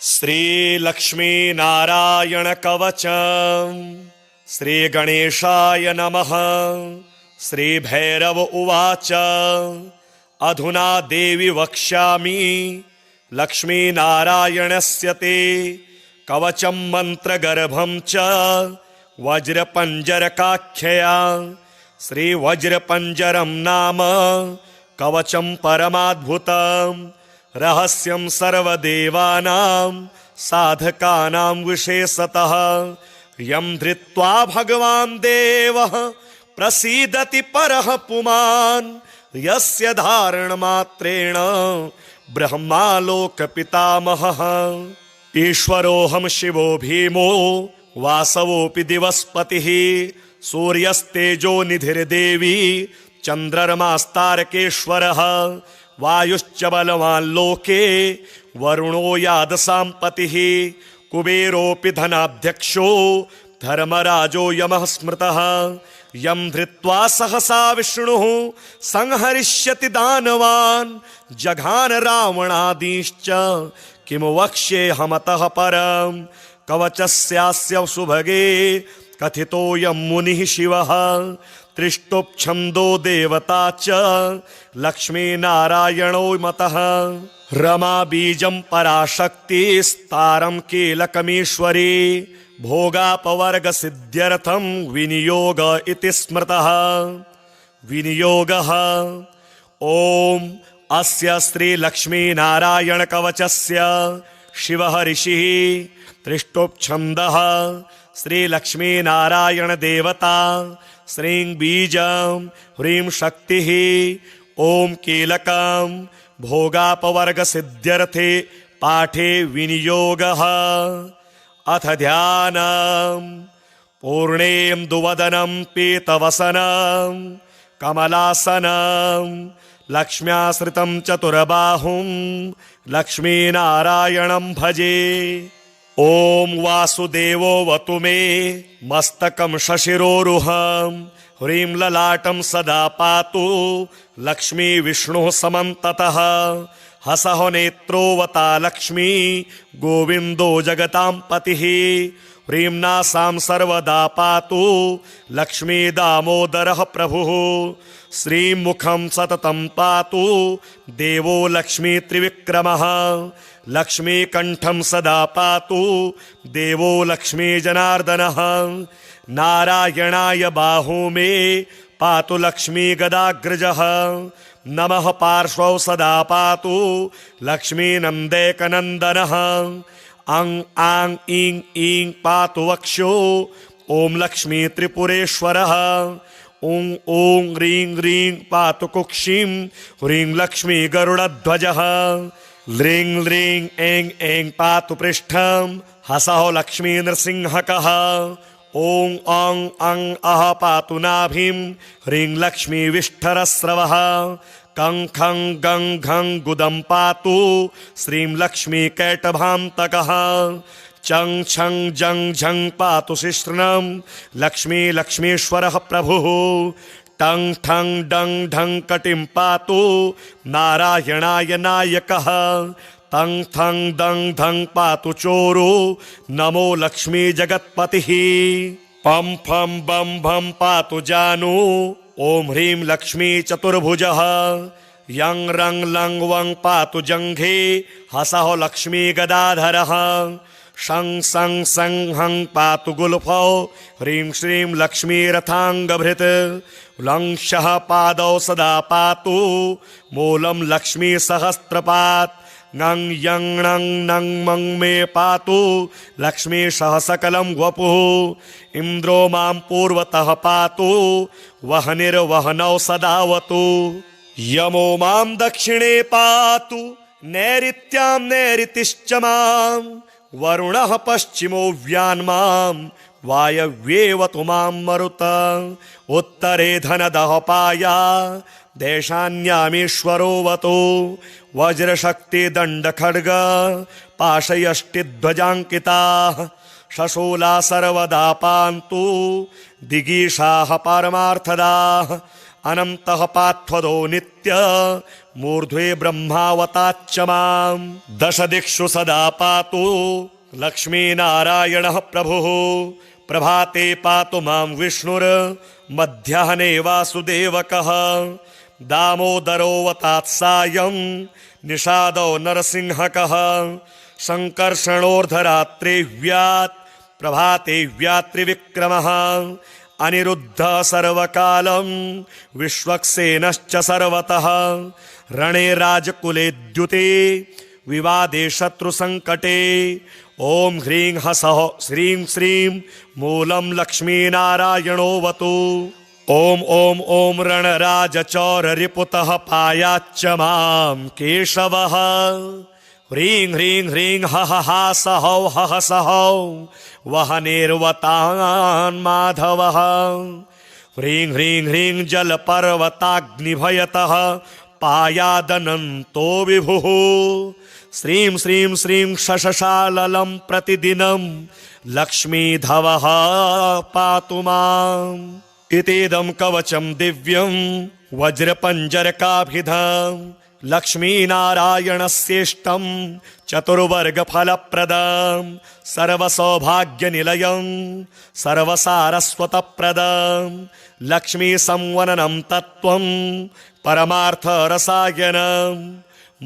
श्री लक्ष्मी नारायण कवचम् श्री गणेशाय नमः। श्री भैरव उवाच अधुना देवी वक्ष्यामि लक्ष्मी नारायणस्य ते कवचं मन्त्रगर्भं च वज्रपञ्जरकाख्यया। श्री वज्रपञ्जरं नाम कवचं परमाद्भुतं रहस्यं सर्वदेवानां साधकानां विशेषतः यं धृत्वा भगवान् देवः प्रसीदति परः पुमान् यस्य धारणमात्रेण ब्रह्मालोक पितामहः। ईश्वरोऽहं शिवो भीमो वासवोऽपि दिवस्पतिः सूर्यस्तेजो निधिर्देवी चन्द्रमास्तारकेश्वरः वायुश्च बलवान् लोके वरुणो यादसाम्पतिः कुबेरोऽपि धनाध्यक्षो धर्मराजो यमः स्मृतः यं धृत्वा सहसा विष्णुः संहरिष्यति दानवान् जघान रावणादीश्च किं वक्ष्येऽहमतः परम् कवचस्यास्य सुभगे कथितोऽयं मुनिः शिवः त्रिष्टुप्छन्दो देवता च लक्ष्मीनारायणो मतः रमा बीजं पराशक्तिस्तारं कीलकमीश्वरी भोगापवर्ग सिद्ध्यर्थं विनियोग इति स्मृतः। विनियोगः ओम अस्य श्री लक्ष्मीनारायण कवचस्य शिवः ऋषिः त्रिष्टुप्छन्दः श्री लक्ष्मीनारायण देवता श्रीं बीजं ह्रीं शक्तिः ओम कीलकं भोगापवर्ग सिद्ध्यर्थे पाठे विनियोगः। अथ ध्यानम् पूर्णेन्दुवदनं पीतवसनं कमलासनं लक्ष्म्याश्रितं चतुर्बाहुं लक्ष्मीनारायणं भजे। ओम वासुदेवोऽवतु मे मस्तकं शशिरोरुहं ह्रीं ललाटं सदा पातु लक्ष्मी विष्णुः समन्ततः हसः नेत्रोऽवता लक्ष्मी गोविन्दो जगतां पतिः ह्रीं नासां सर्वदा पातु लक्ष्मी दामोदरः प्रभुः श्रीं मुखं सततं पातु देवो लक्ष्मी त्रिविक्रमः लक्ष्मी कंठं सदा पातु देवो लक्ष्मी जनार्दनः नारायणाय बाहू मे पातु लक्ष्मी गदाग्रजः नमः पार्श्वौ सदा पातु लक्ष्मी नन्दैकनन्दनः अं आं ईं ईं पातु वक्षो ओम लक्ष्मी त्रिपुरेश्वरः ॐ ॐ ह्रीं ह्रीं पातु कुक्षिं ह्रीं लक्ष्मी गरुडध्वजः ह्रीं ह्रीं ऐं ऐं पातु पृष्ठं हसः लक्ष्मी नृसिंहकः ॐ अं अं अः पातु नाभिं ह्रीं लक्ष्मी विष्ठरस्रवः कं खं गं घं गुदं पातु श्रीं लक्ष्मी कैटभान्तकः चं छं जं झं पातु शिश्नं लक्ष्मी लक्ष्मीश्वरः प्रभुः टं ठं डं ढं कटिं पातु नारायणाय नायकः तं थं दं धं पातु चोरो नमो लक्ष्मी जगत्पतिः पं फं बं भं पातु जानू ओम ह्रीं लक्ष्मी चतुर्भुजः यं रं लं वं पातु जङ्घे हसः लक्ष्मी गदाधरः शं सं सं हं पातु गुल्फौ ह्रीं श्रीं लक्ष्मी रथाङ्गभृत् लंशः पादौ सदा पातु मूलं लक्ष्मी सहस्त्रपात् ङं यं णं नं मं मे पातु लक्ष्मी सहसकलं वपुः इन्द्रो मां पूर्वतः पातु वह्निर्वह्नौ सदावतु यमो मां दक्षिणे पातु नैऋत्यां नैऋतिश्च मां वरुणः पश्चिमो व्यान्मां वायव्येवतु मां मरुत उत्तरे धनदः पाया देशान्यामीश्वरोऽवतु वज्रशक्तिदण्डखड्ग पाशयष्टिध्वजाङ्किताः शशूला सर्वदा पान्तु दिगीषाः पारमार्थदाः अनन्तः पार्थदो नित्य मूर्ध्वे ब्रह्मावताच्च माम् दश दिक्षु सदा पातु लक्ष्मीनारायणः प्रभुः प्रभाते पातु मां विष्णुर्मध्याह्ने वासुदेवकः दामोदरोऽवतात्सायं निषादो नरसिंहकः संकर्षणोर्धरात्रे व्यात् प्रभाते व्यात्रिविक्रमः अनिरुद्धः सर्वकालं विश्वक्सेनश्च सर्वतः रणे राजकुले द्युते विवादे शत्रुसंकटे ओम ह्रीं हसः श्रीं श्रीं मूलं लक्ष्मीनारायणोऽवतु ओम ओम ओम रणराजचौररिपुतः पायाच्च मां केशवः ह्रीं ह्रीं ह्रीं हः हा सहौ हः सहौ वहनेर्वतान् माधवः ह्रीं ह्रीं ह्रीं जलपर्वताग्निभयतः पायादनन्तो विभुः श्रीं श्रीं श्रीं शशशाललं प्रतिदिनं लक्ष्मीधवः पातु माम् इतीदं कवचं दिव्यं वज्रपञ्जरकाभिधं लक्ष्मीनारायणस्येष्टं चतुर्वर्गफलप्रदं सर्वसौभाग्यनिलयं सर्वसारस्वतप्रदं लक्ष्मीसंवननं तत्त्वं परमार्थरसायनं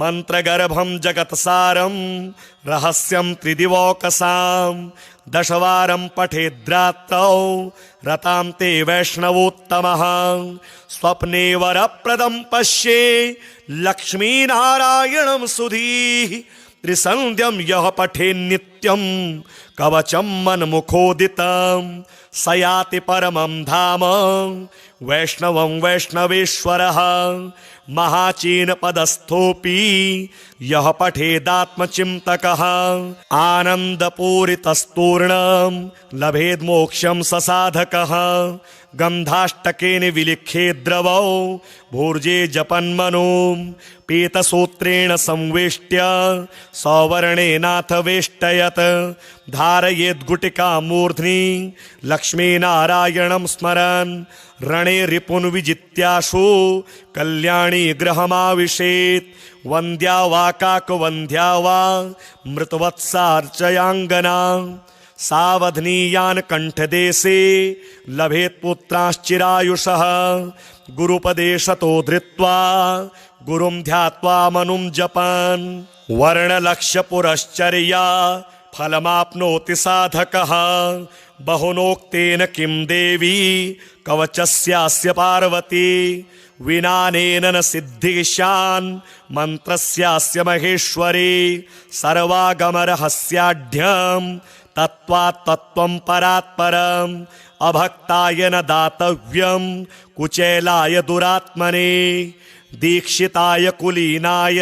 मंत्रगर्भं जगत्सारं रहस्यं त्रिदिवौकसां दशवारं पठेद्रात्रौ रतां ते वैष्णवोत्तमः स्वप्ने वरप्रदं पश्ये लक्ष्मीनारायणं सुधीः त्रिसन्ध्यं यः पठेन्नित्यं कवचं मन्मुखोदितं स याति परमं धाम वैष्णवं वैष्णवेश्वरः महाचीनपदस्थोऽपि यः पठेदात्मचिन्तकः आनन्दपूरितस्तूर्णं लभेद्मोक्षं स साधकः गन्धाष्टकेन विलिखे द्रवौ भूर्जे जपन्मनो पीतसूत्रेण संवेष्ट्य सौवर्णेनाथ वेष्टयत् धारयेद्गुटिकां मूर्ध्नि लक्ष्मीनारायणं स्मरन् रणे रिपुन् विजित्याशु कल्याणी गृहमाविशेत् वन्द्या वा काकवन्द्या वा मृतवत्सार्चयाङ्गना सावधनीयान् कण्ठदेशे लभेत् पुत्राश्चिरायुषः गुरुपदेशतो धृत्वा गुरुं ध्यात्वा मनुं जपन् वर्णलक्ष्यपुरश्चर्या फलमाप्नोति साधकः बहुनोक्तेन किं देवी कवचस्यास्य पार्वती विनानेन न सिद्धिशान् मन्त्रस्यास्य महेश्वरी सर्वागमरहस्याढ्यं तत्त्वात् तत्त्वं परात्परम् अभक्ताय न दातव्यं कुचेलाय दुरात्मने दीक्षिताय कुलीनाय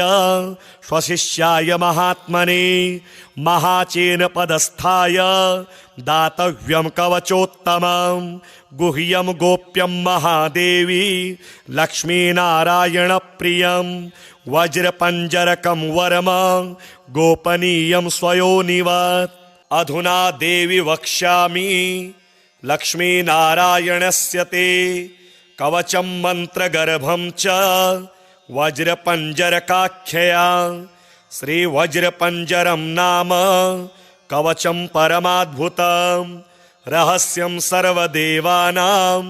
स्वशिष्याय महात्मने महाचेन पदस्थाय दातव्यं कवचोत्तमं गुह्यं गोप्यं महादेवी लक्ष्मीनारायण प्रियं वज्रपञ्जरकं वरम गोपनीयं स्वयोनिवत् अधुना देवी वक्ष्यामि लक्ष्मीनारायणस्य ते कवचं मन्त्रगर्भं च वज्रपञ्जरकाख्यया श्रीवज्रपञ्जरं नाम कवचं परमाद्भुतं रहस्यं सर्वदेवानां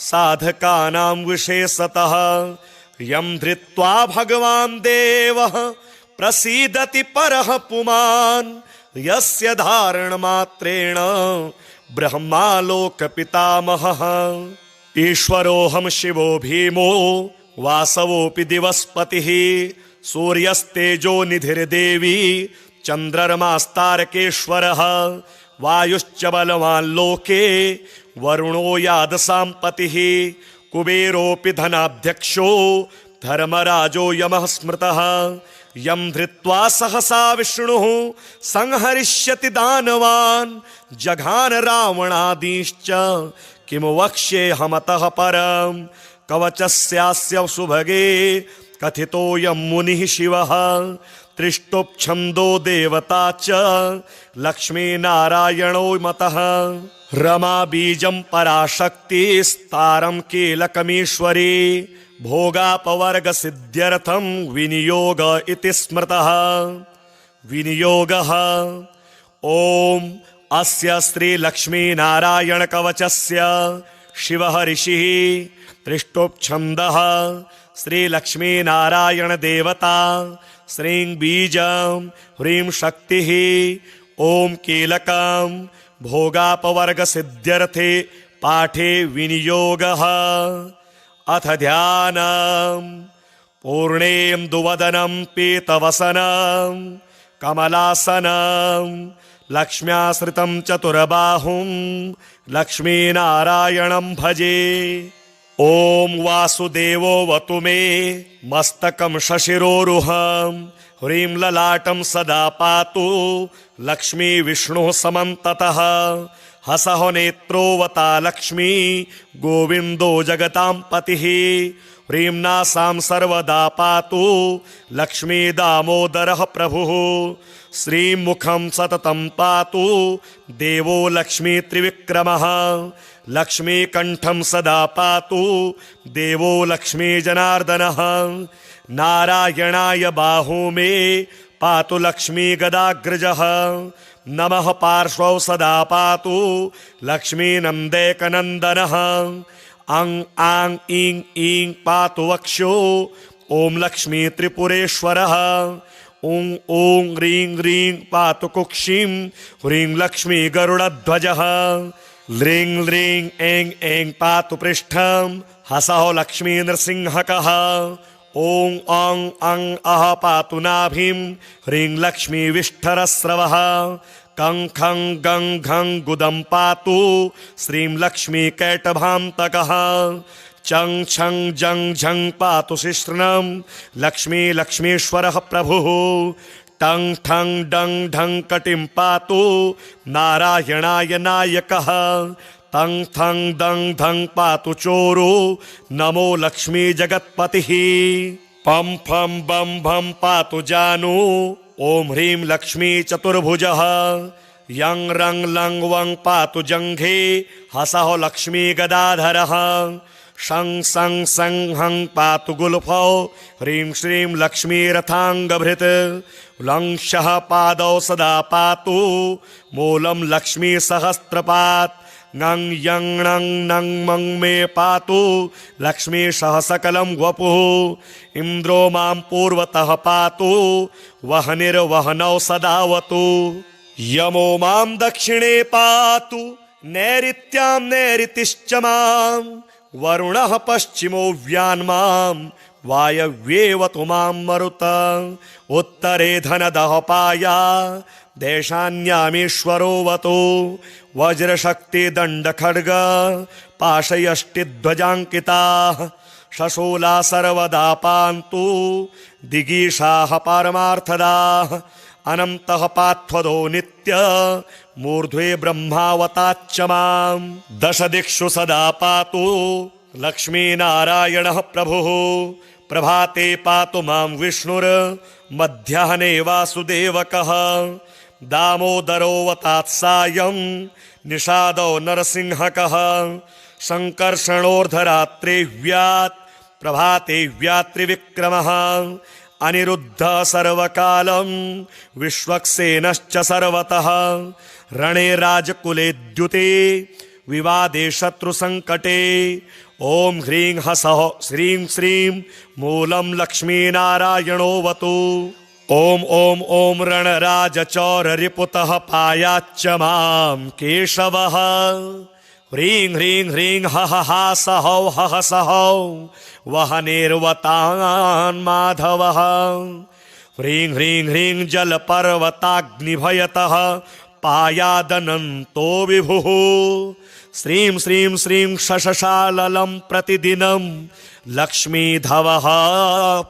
साधकानां विशेषतः यं धृत्वा भगवान् देवः प्रसीदति परः पुमान् यस्य धारणमात्रेण ब्रह्मालोकपितामहः ईश्वरोऽहं शिवो भीमो वासवोऽपि दिवस्पतिः सूर्यस्तेजो निधिर्देवी चन्द्रमास्तारकेश्वरः वायुश्च बलवान् लोके वरुणो यादसाम्पतिः कुबेरोऽपि धनाध्यक्षो धर्मराजो यमः स्मृतः यं धृत्वा सहसा विष्णुः संहरिष्यति दानवान् जघान रावणादीश्च किं वक्ष्येऽहमतः परं कवचस्यास्य सुभगे कथितोऽयं मुनिः शिवः त्रिष्टुप्छन्दो देवता च लक्ष्मीनारायणो मतः रमा बीजं पराशक्तिस्तारं कीलकमीश्वरी भोगापवर्गसिद्ध्यर्थं विनियोग इति स्मृतः। विनियोगः ॐ अस्य श्रीलक्ष्मीनारायणकवचस्य शिवः ऋषिः त्रिष्टोपछन्दः श्रीलक्ष्मीनारायणदेवता श्रीं बीजं ह्रीं शक्तिः ॐ कीलकं भोगापवर्गसिद्ध्यर्थे पाठे विनियोगः। अथ ध्यानम् पूर्णेन्दुवदनं पीतवसनं कमलासनं लक्ष्म्याश्रितं चतुर्बाहुं लक्ष्मीनारायणं भजे। ॐ वासुदेवोऽवतु मे मस्तकं शशिरोरुहं ह्रीं ललाटं सदा पातु लक्ष्मी विष्णुः समन्ततः। हसः नेत्रोऽवता लक्ष्मी गोविन्दो जगतां पतिः। ह्रीं नासां सर्वदा पातु लक्ष्मी दामोदरः प्रभुः। श्रीमुखं सततं पातु देवो लक्ष्मी त्रिविक्रमः। लक्ष्मीकण्ठं सदा पातु देवो लक्ष्मी जनार्दनः। नारायणाय बाहू मे पातु लक्ष्मी गदाग्रजः। नमः पार्श्वौ सदा पातु लक्ष्मी नन्दैकनन्दनः। अं आं ईं ईं पातु वक्षो ॐ लक्ष्मी त्रिपुरेश्वरः। ॐ ॐ ह्रीं ह्रीं पातु कुक्षिं ह्रीं लक्ष्मी गरुडध्वजः। ह्रीं ह्रीं ऐं ऐं पातु पृष्ठं हसः लक्ष्मी नृसिंहकः। ॐ अं अं अः पातु नाभिं ह्रीं लक्ष्मी विष्ठरस्रवः। कं खं गं घं गुदं पातु श्रीं लक्ष्मी कैटभान्तकः। चं छं जं झं पातु शिश्नं लक्ष्मी लक्ष्मीश्वरः प्रभुः। टं ठं डं ढं कटिं पातु नारायणाय नायकः। तं थं दं धं पातु चोरो नमो लक्ष्मी जगत्पतिः। पं फं बं भं पातु जानू ॐ ह्रीं लक्ष्मी चतुर्भुजः। यं रं लं वं पातु जङ्घे हसः लक्ष्मी गदाधरः। शं सं सं हं पातु गुल्फौ ह्रीं श्रीं लक्ष्मी रथाङ्गभृत्। लं शः पादौ सदा पातु मूलं लक्ष्मी सहस्रपात्। ङं यं णं नं मं मे पातु लक्ष्मी सहसकलं वपुः। इन्द्रो मां पूर्वतः पातु वह्निर्वह्नौ सदावतु। यमो मां दक्षिणे पातु नैऋत्यां नैऋतिश्च मां। वरुणः पश्चिमो व्यान्मां वायव्येवतु मां मरुत। उत्तरे धनदः पाया देशान्यामीश्वरोऽवतु। वज्रशक्तिदण्डखड्ग पाशयष्टिध्वजाङ्किताः। शशूला सर्वदा पान्तु दिगीषाः पारमार्थदाः। अनन्तः पात्वदो नित्य मूर्ध्वे ब्रह्मावताच्च मां। दश दिक्षु सदा पातु लक्ष्मीनारायणः प्रभुः। प्रभाते पातु मां विष्णुर्मध्याह्ने वासुदेवकः। दामोदरोऽवतात्सायं निषादो नरसिंहकः। सङ्कर्षणोर्धरात्रे व्यात् प्रभाते व्यात्रिविक्रमः। अनिरुद्धः सर्वकालं विश्वक्सेनश्च सर्वतः। रणे राजकुले द्युते विवादे शत्रुसङ्कटे। ॐ ह्रीं हसः श्रीं श्रीं मूलं लक्ष्मीनारायणोऽवतु। ॐ ॐ ॐ रणराजचौररिपुतः पायाच्च मां केशवः। ह्रीं ह्रीं ह्रीं हः हासहौ हः सहौ वह्निर्वतान् माधवः। ह्रीं ह्रीं ह्रीं जलपर्वताग्निभयतः पायादनन्तो विभुः। श्रीं श्रीं श्रीं शशशाललं प्रतिदिनं लक्ष्मीधवः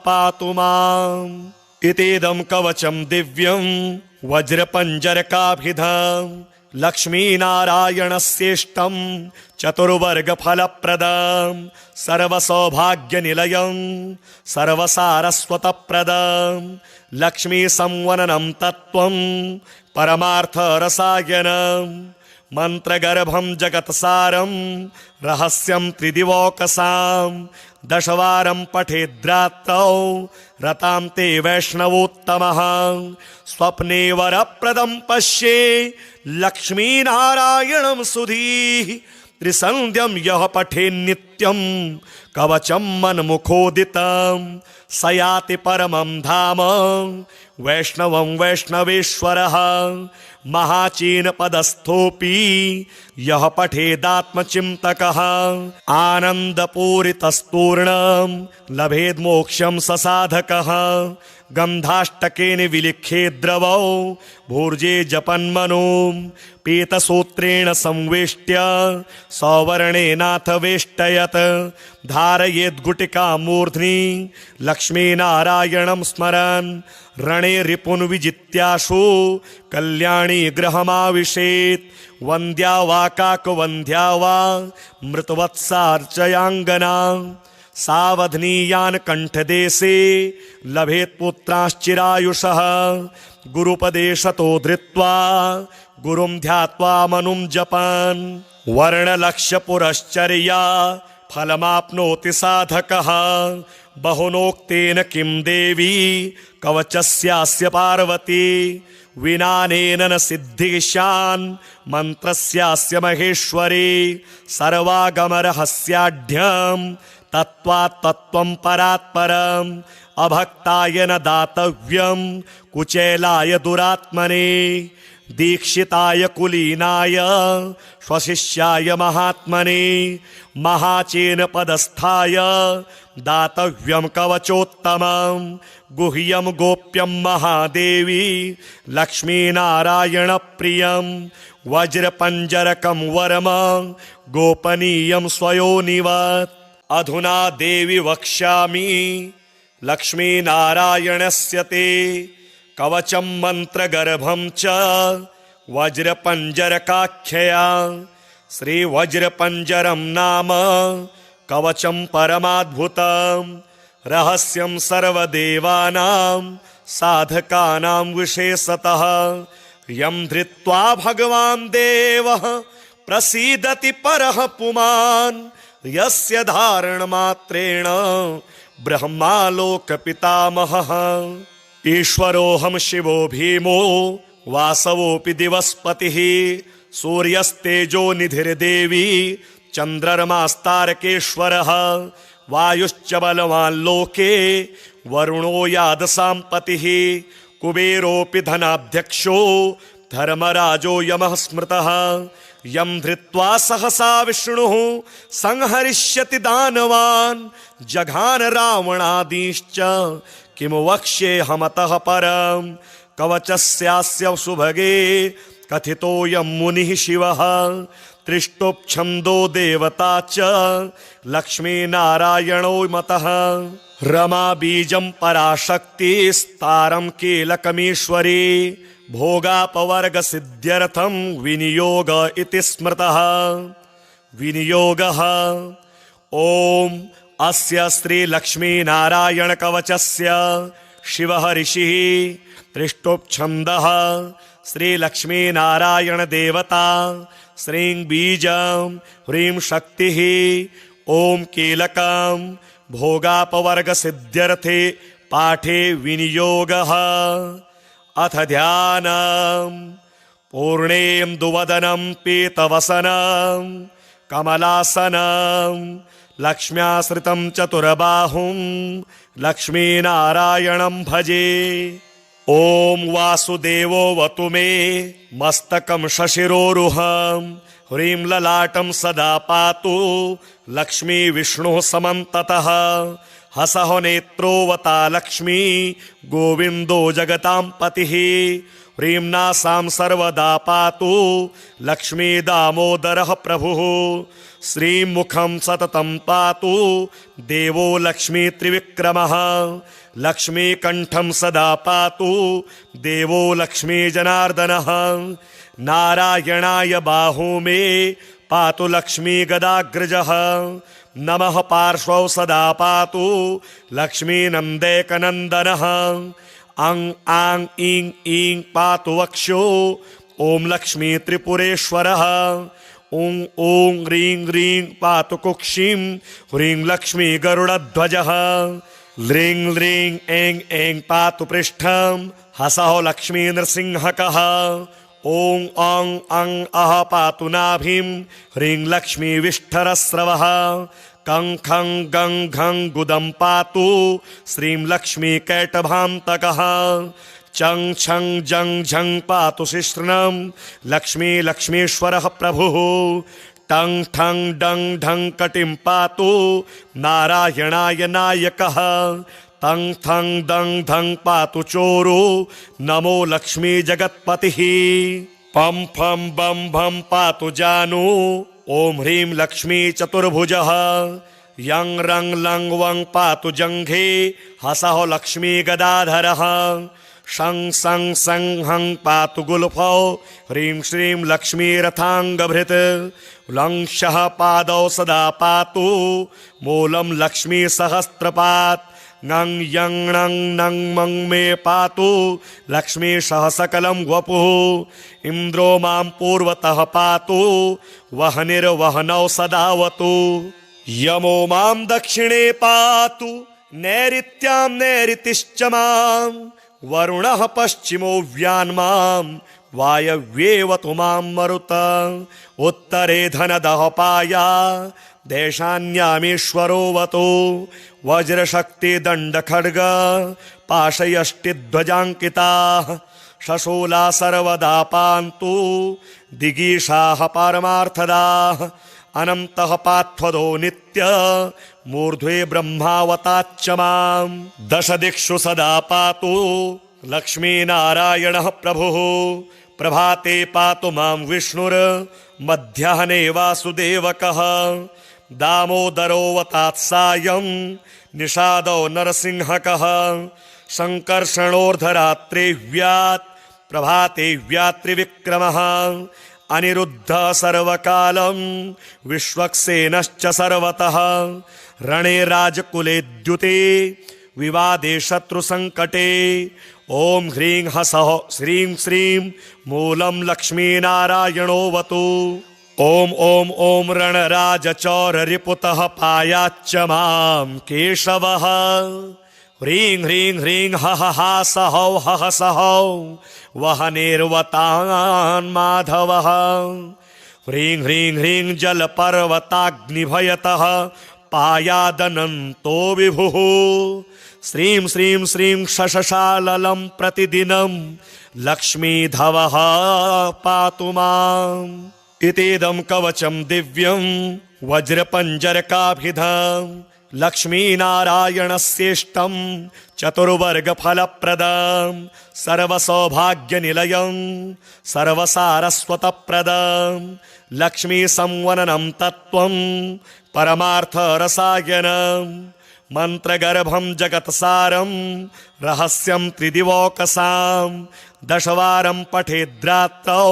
पातु माम्। इतीदं कवचं दिव्यं वज्रपञ्जरकाभिधं लक्ष्मीनारायणस्येष्टं चतुर्वर्गफलप्रदं सर्वसौभाग्यनिलयं सर्वसारस्वतप्रदं लक्ष्मीसंवननं तत्त्वं परमार्थरसायनं मन्त्रगर्भं जगत्सारं रहस्यं त्रिदिवौकसां दशवारं पठेद्रात्रौ रतां ते वैष्णवोत्तमः स्वप्ने वरप्रदं पश्ये लक्ष्मीनारायणं सुधीः त्रिसन्ध्यं यः पठेन्नित्यं कवचं मन्मुखोदितं स याति परमं धाम वैष्णवं वैष्णवेश्वरः महाचीनपदस्थोऽपि यः पठेदात्मचिन्तकः आनन्दपूरितस्तूर्णं लभेद्मोक्षं स साधकः गन्धाष्टकेन विलिखे द्रवौ भूर्जे जपन्मनो पीतसूत्रेण संवेष्ट्य सौवर्णेनाथ वेष्टयत् धारयेद्गुटिकां मूर्ध्नि लक्ष्मीनारायणं स्मरन् रणे रिपुन् विजित्याशु कल्याणी गृहमाविशेत् वन्द्या वा काकवन्द्या वा मृतवत्सार्चयाङ्गना सावधनीयान् कण्ठदेशे लभेत् पुत्राश्चिरायुषः गुरुपदेशतो धृत्वा गुरुं ध्यात्वा मनुं जपन् वर्णलक्ष्यपुरश्चर्या फलमाप्नोति साधकः बहुनोक्तेन किं देवी कवचस्यास्य पार्वती विनानेन न सिद्धिशान् मन्त्रस्यास्य महेश्वरी सर्वागमरहस्याढ्यं तत्त्वात् तत्त्वं परात्परम् अभक्ताय न दातव्यं कुचेलाय दुरात्मने दीक्षिताय कुलीनाय स्वशिष्याय महात्मने महाचेन पदस्थाय दातव्यं कवचोत्तमं गुह्यं गोप्यं महादेवी लक्ष्मीनारायणप्रियं वज्रपञ्जरकं वरम गोपनीयं स्वयोनिवत् अधुना देवी वक्ष्यामि लक्ष्मीनारायणस्य ते कवचं मन्त्रगर्भं च वज्रपञ्जरकाख्यया श्रीवज्रपञ्जरं नाम कवचं परमाद्भुतं रहस्यं सर्वदेवानां साधकानां विशेषतः यं धृत्वा भगवान् देवः प्रसीदति परः पुमान् यस्य धारणमात्रेण ब्रह्मालोकपितामहः ईश्वरोऽहं शिवो भीमो वासवोऽपि दिवस्पतिः सूर्यस्तेजो निधिर्देवी चन्द्रमास्तारकेश्वरः वायुश्च बलवान् लोके वरुणो यादसाम्पतिः कुबेरोऽपि धनाध्यक्षो धर्मराजो यमः स्मृतः यं धृत्वा सहसा विष्णुः संहरिष्यति दानवान् जघान रावणादीश्च किं वक्ष्येऽहमतः परं कवचस्यास्य सुभगे कथितोऽयं मुनिः शिवः त्रिष्टुप्छन्दो देवता च लक्ष्मीनारायणो मतः रमा बीजं पराशक्तिस्तारं कीलकमीश्वरी भोगापवर्गसिद्ध्यर्थं विनियोग इति स्मृतः विनियोगः ॐ अस्य श्रीलक्ष्मीनारायणकवचस्य शिवः ऋषिः त्रिष्टुप्छन्दः श्रीलक्ष्मीनारायणदेवता श्रीं बीजं ह्रीं शक्तिः ॐ कीलकं भोगापवर्गसिद्ध्यर्थे पाठे विनियोगः अथ ध्यानम् पूर्णेन्दुवदनं पीतवसनं कमलासनं लक्ष्म्याश्रितं चतुर्बाहुं लक्ष्मीनारायणं भजे ॐ वासुदेवोऽवतु मे मस्तकं शशिरोरुहं ह्रीं ललाटं सदा पातु लक्ष्मी विष्णुः समन्ततः हसः नेत्रोऽवता लक्ष्मी गोविन्दो जगतां पतिः ह्रीं नासां सर्वदा पातु लक्ष्मी दामोदरः प्रभुः श्रीं मुखं सततं पातु देवो लक्ष्मी त्रिविक्रमः लक्ष्मीकण्ठं सदा पातु देवो लक्ष्मी जनार्दनः नारायणाय बाहू मे पातु लक्ष्मी गदाग्रजः नमः पार्श्वौ सदा पातु लक्ष्मी नन्देकनन्दनः अं आं ईं ईं पातु वक्षो ॐ लक्ष्मी त्रिपुरेश्वरः ॐ ॐ ह्रीं ह्रीं पातु कुक्षिं ह्रीं लक्ष्मी गरुडध्वजः ह्रीं ह्रीं ऐं ऐं पातु पृष्ठं हसः लक्ष्मी नृसिंहकः ॐ अं अं अः पातु नाभिं ह्रीं लक्ष्मी विष्ठरस्रवः कं खं गं घं गुदं पातु श्रीं लक्ष्मी कैटभान्तकः चं छं जं झं पातु शिश्नं लक्ष्मी लक्ष्मीश्वरः प्रभुः टं ठं डं ढं कटिं पातु नारायणाय नायकः तं थं दं धं पातु चोरो नमो लक्ष्मी जगत्पतिः पं फं बं भं पातु जानु ॐ ह्रीं लक्ष्मी चतुर्भुजः यं रं लं वं पातु जङ्घे हसः लक्ष्मी गदाधरः शं सं सं हं पातु गुल्फौ ह्रीं श्रीं लक्ष्मी रथाङ्गभृत् लं शः पादौ सदा पातु मूलं लक्ष्मी सहस्रपात् ङं यं णं नं मं मे पातु लक्ष्मी सह सकलं वपुः इन्द्रो मां पूर्वतः पातु वह्निर्वह्नौ सदावतु यमो मां दक्षिणे पातु नैऋत्यां नैऋतिश्च मां वरुणः पश्चिमो व्यान्मां वायव्येवतु मां मरुत उत्तरे धनदः पाया देशान्यामीश्वरोऽवतु वज्रशक्तिदण्डखड्ग पाशयष्टिध्वजाङ्किताः शशूला सर्वदा पान्तु दिगीषाः पारमार्थदाः अनन्तः पार्थदो नित्य मूर्ध्वे ब्रह्मावताच्च मां दश दिक्षु सदा पातु लक्ष्मीनारायणः प्रभुः प्रभाते पातु मां विष्णुर्मध्याह्ने वासुदेवकः दामोदरोऽवतात्सायं निषादो नरसिंहकः सङ्कर्षणोर्धरात्रे व्यात् प्रभाते व्यात्रिविक्रमः अनिरुद्धः सर्वकालं विश्वक्सेनश्च सर्वतः रणे राजकुले द्युते विवादे शत्रुसङ्कटे ॐ ह्रीं हसः श्रीं श्रीं मूलं लक्ष्मीनारायणोऽवतु ॐ ॐ ॐ रणराजचौररिपुतः पायाच्च मां केशवः ह्रीं ह्रीं ह्रीं हः हासहौ हः सहौ वह्निर्वतान् माधवः ह्रीं ह्रीं ह्रीं जलपर्वताग्निभयतः पायादनन्तो विभुः श्रीं श्रीं श्रीं शशशाललं प्रतिदिनं लक्ष्मीधवः पातु माम् इतीदं कवचं दिव्यं वज्रपञ्जरकाभिधं लक्ष्मीनारायणस्येष्टं चतुर्वर्गफलप्रदं सर्वसौभाग्यनिलयं सर्वसारस्वतप्रदं लक्ष्मीसंवननं तत्त्वं परमार्थरसायनं मन्त्रगर्भं जगत्सारं रहस्यं त्रिदिवौकसां दशवारं पठेद्रात्रौ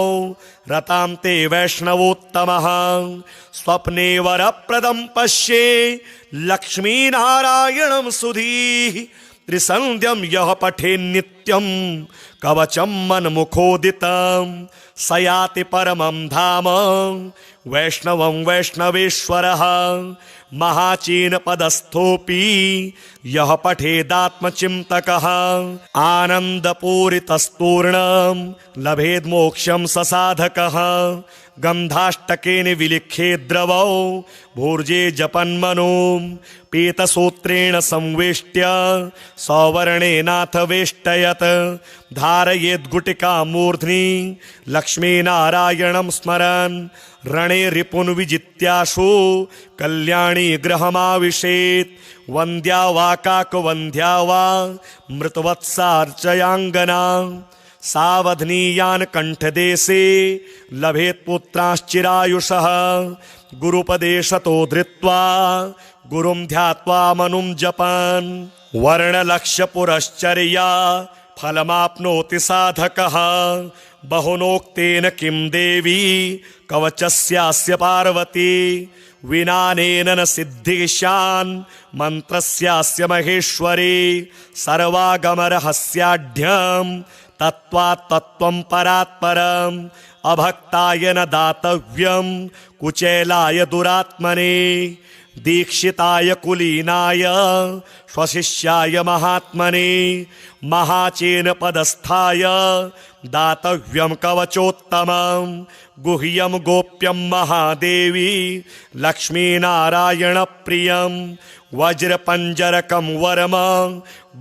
रतां ते वैष्णवोत्तमः स्वप्ने वरप्रदं पश्ये लक्ष्मीनारायणं सुधीः त्रिसन्ध्यं यः पठेन्नित्यं कवचं मन्मुखोदितं स याति परमं धाम वैष्णवं वैष्णवेश्वरः महाचीनपदस्थोऽपि यः पठेदात्मचिन्तकः आनन्दपूरितस्तूर्णं लभेद्मोक्षं स साधकः गन्धाष्टकेन विलिख्येद्रवौ भूर्जे जपन्मनो पीतसूत्रेण संवेष्ट्य सौवर्णेनाथ वेष्टयत् धारयेद्गुटिकां मूर्ध्नि लक्ष्मीनारायणं स्मरन् रणे रिपुन् विजित्याशु कल्याणी गृहमाविशेत् वन्द्या वा काकवन्द्या वा मृतवत्सार्चयाङ्गना सावधनीयान् कण्ठदेशे लभेत् पुत्राश्चिरायुषः गुरुपदेशतो धृत्वा गुरुं ध्यात्वा मनुं जपन् वर्णलक्ष्यपुरश्चर्या फलमाप्नोति साधकः बहुनोक्तेन किं देवी कवचस्यास्य पार्वती विनानेन न सिद्धिशान् मन्त्रस्यास्य महेश्वरी सर्वागमरहस्याढ्यं तत्त्वात् तत्त्वं परात् परम् अभक्ताय न दातव्यं कुचेलाय दुरात्मने दीक्षिताय कुलीनाय स्वशिष्याय महात्मने महाचेन पदस्थाय दातव्यं कवचोत्तमं गुह्यं गोप्यं महादेवी लक्ष्मीनारायण प्रियं वज्रपञ्जरकं वरम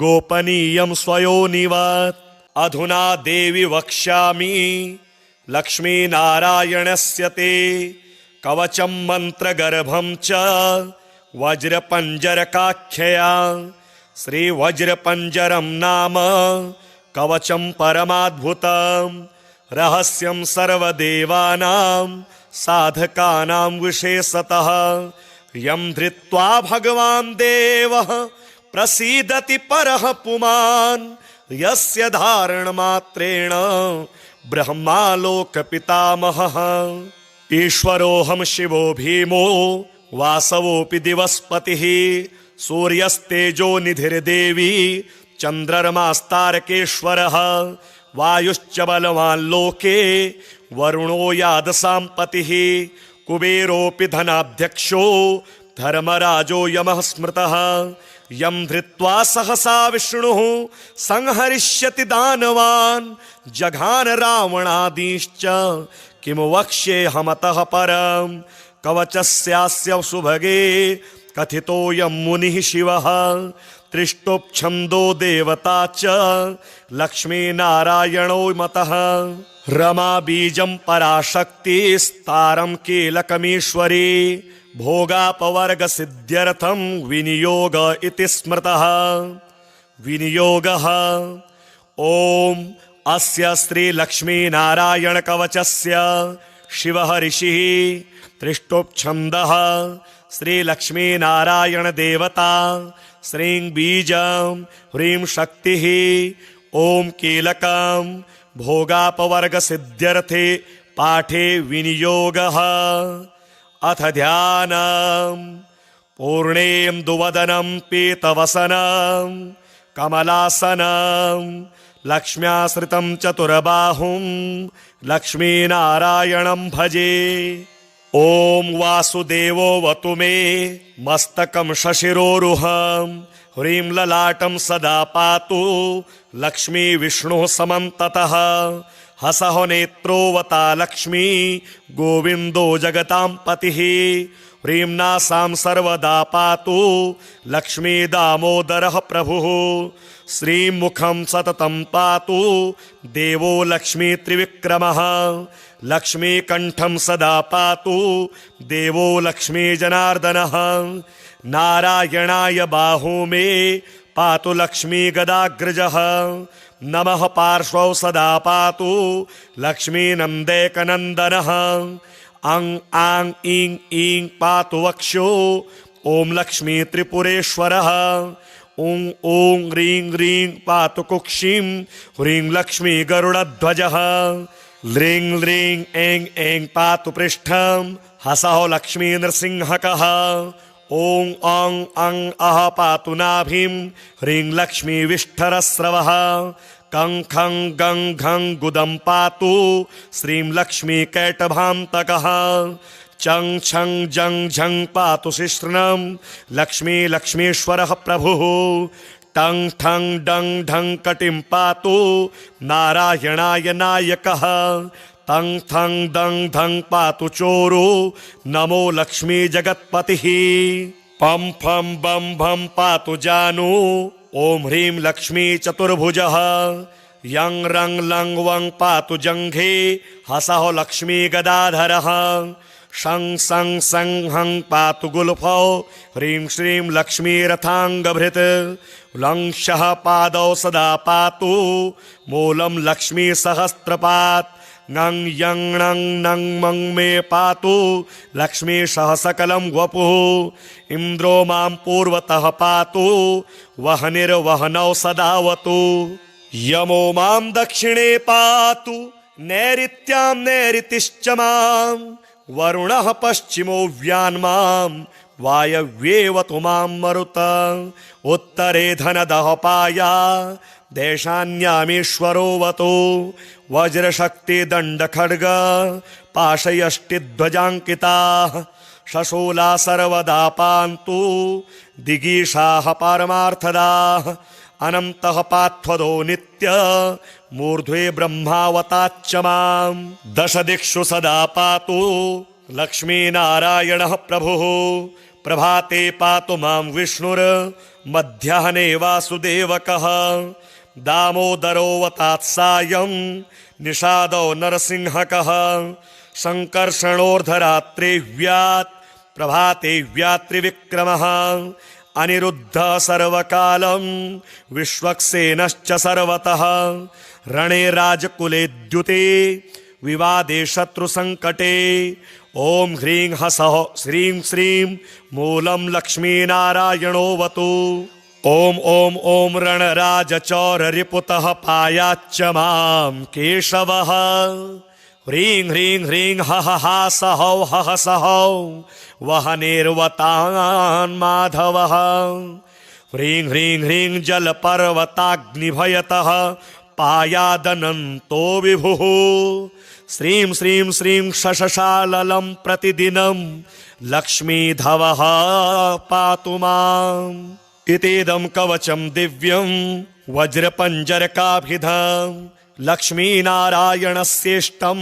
गोपनीयं स्वयोनिवत् अधुना देवी वक्ष्यामि लक्ष्मीनारायणस्य ते कवचं मन्त्रगर्भं च वज्रपञ्जरकाख्यया श्रीवज्रपञ्जरं नाम कवचं परमाद्भुतं रहस्यं सर्वदेवानां साधकानां विशेषतः यं धृत्वा भगवान् देवः प्रसीदति परः पुमान् यस्य धारणमात्रेण ब्रह्मालोकपितामहः ईश्वरोऽहं शिवो भीमो वासवोऽपि दिवस्पतिः सूर्यस्तेजो निधिर्देवी चन्द्रमास्तारकेश्वरः वायुश्च बलवान् लोके वरुणो यादसाम्पतिः कुबेरोऽपि धनाध्यक्षो धर्मराजो यमः स्मृतः यं धृत्वा सहसा विष्णुः संहरिष्यति दानवान् जघान रावणादीश्च किं वक्ष्येऽहमतः परं कवचस्यास्य सुभगे कथितोऽयं मुनिः शिवः त्रिष्टुप्छन्दो देवता च लक्ष्मीनारायणो मतः रमा बीजं पराशक्तिस्तारं कीलकमीश्वरी भोगापवर्ग सिद्ध्यर्थं विनियोग इति स्मृतः विनियोगः ॐ अस्य श्री लक्ष्मीनारायण कवचस्य शिवः ऋषिः त्रिष्टुप्छन्दः श्री लक्ष्मीनारायण देवता श्रीं बीजं ह्रीं शक्तिः ॐ कीलकं भोगापवर्ग सिद्ध्यर्थे पाठे विनियोगः अथ ध्यानम् पूर्णेन्दुवदनं पीतवसनं कमलासनं लक्ष्म्याश्रितं चतुर्बाहुं लक्ष्मीनारायणं भजे ॐ वासुदेवोऽवतु मे मस्तकं शशिरोरुहं ह्रीं ललाटं सदा पातु लक्ष्मी विष्णुः समन्ततः हसः नेत्रोवता लक्ष्मी गोविन्दो जगतां पतिः ह्रीं नासां सर्वदा पातु लक्ष्मी दामोदरः प्रभुः श्रीं मुखं सततं पातु देवो लक्ष्मी त्रिविक्रमः लक्ष्मीकण्ठं सदा पातु देवो लक्ष्मी जनार्दनः नारायणाय बाहू मे पातु लक्ष्मी गदाग्रजः नमः पार्श्वौ सदा पातु लक्ष्मी नन्दैकनन्दनः अं आं ईं ईं पातु वक्षो ॐ लक्ष्मी त्रिपुरेश्वरः ॐ ॐ ह्रीं ह्रीं पातु कुक्षिं ह्रीं लक्ष्मी गरुडध्वजः ह्रीं ह्रीं ऐं ऐं पातु पृष्ठं हसः लक्ष्मी नृसिंहकः ॐ अं अं अः पातु नाभिं ह्रीं लक्ष्मी विष्ठरस्रवः कं खं गं घं गुदं पातु श्रीं लक्ष्मी कैटभान्तकः चं छं जं झं पातु शिश्नं लक्ष्मी लक्ष्मीश्वरः प्रभुः टं ठं डं ढं कटिं पातु नारायणाय नायकः तं थं दं धं पातु चोरो नमो लक्ष्मी जगत्पतिः पं फं बं भं पातु जानु ॐ ह्रीं लक्ष्मी चतुर्भुजः यं रं लं वं पातु जङ्घे हसः लक्ष्मी गदाधरः शं सं सं हं पातु गुल्फौ ह्रीं श्रीं लक्ष्मी रथाङ्गभृत् लं शः पादौ सदा पातु मूलं लक्ष्मी सहस्रपात् ङं यं णं नं मं मे पातु लक्ष्मी सह सकलं वपुः इन्द्रो मां पूर्वतः पातु वह्निर्वह्नौ सदावतु यमो मां दक्षिणे पातु नैऋत्यां नैऋतिश्च मां वरुणः पश्चिमो व्यान्मां वायव्येवतु मां मरुत उत्तरे धनदः पाया देशान्यामीश्वरोऽवतु वज्रशक्तिदण्डखड्ग पाशयष्टिध्वजाङ्किताः शशूला सर्वदा पान्तु दिगीषाः पारमार्थदाः अनन्तः पार्थदो नित्य मूर्ध्वे ब्रह्मावताच्च मां दश दिक्षु सदा पातु लक्ष्मीनारायणः प्रभुः प्रभाते पातु मां विष्णुर् मध्याह्ने वासुदेवकः दामोदरोऽवतात्सायं निषादो नरसिंहकः संकर्षणोर्धरात्रे व्यात् प्रभाते व्यात्रिविक्रमः अनिरुद्धः सर्वकालं विश्वक्सेनश्च सर्वतः रणे राजकुले द्युते विवादे शत्रुसङ्कटे ॐ ह्रीं हसः श्रीं श्रीं मूलं लक्ष्मीनारायणोऽवतु ॐ ॐ ॐ रणराजचौररिपुतः पायाच्च मां केशवः ह्रीं ह्रीं ह्रीं हः हा सहौ हः सहौ वहनेर्वतान् माधवः ह्रीं ह्रीं ह्रीं जलपर्वताग्निभयतः पायादनन्तो विभुः श्रीं श्रीं श्रीं शशशाललं प्रतिदिनं लक्ष्मीधवः पातु माम् इतीदं कवचं दिव्यं वज्रपञ्जरकाभिधं लक्ष्मीनारायणस्येष्टं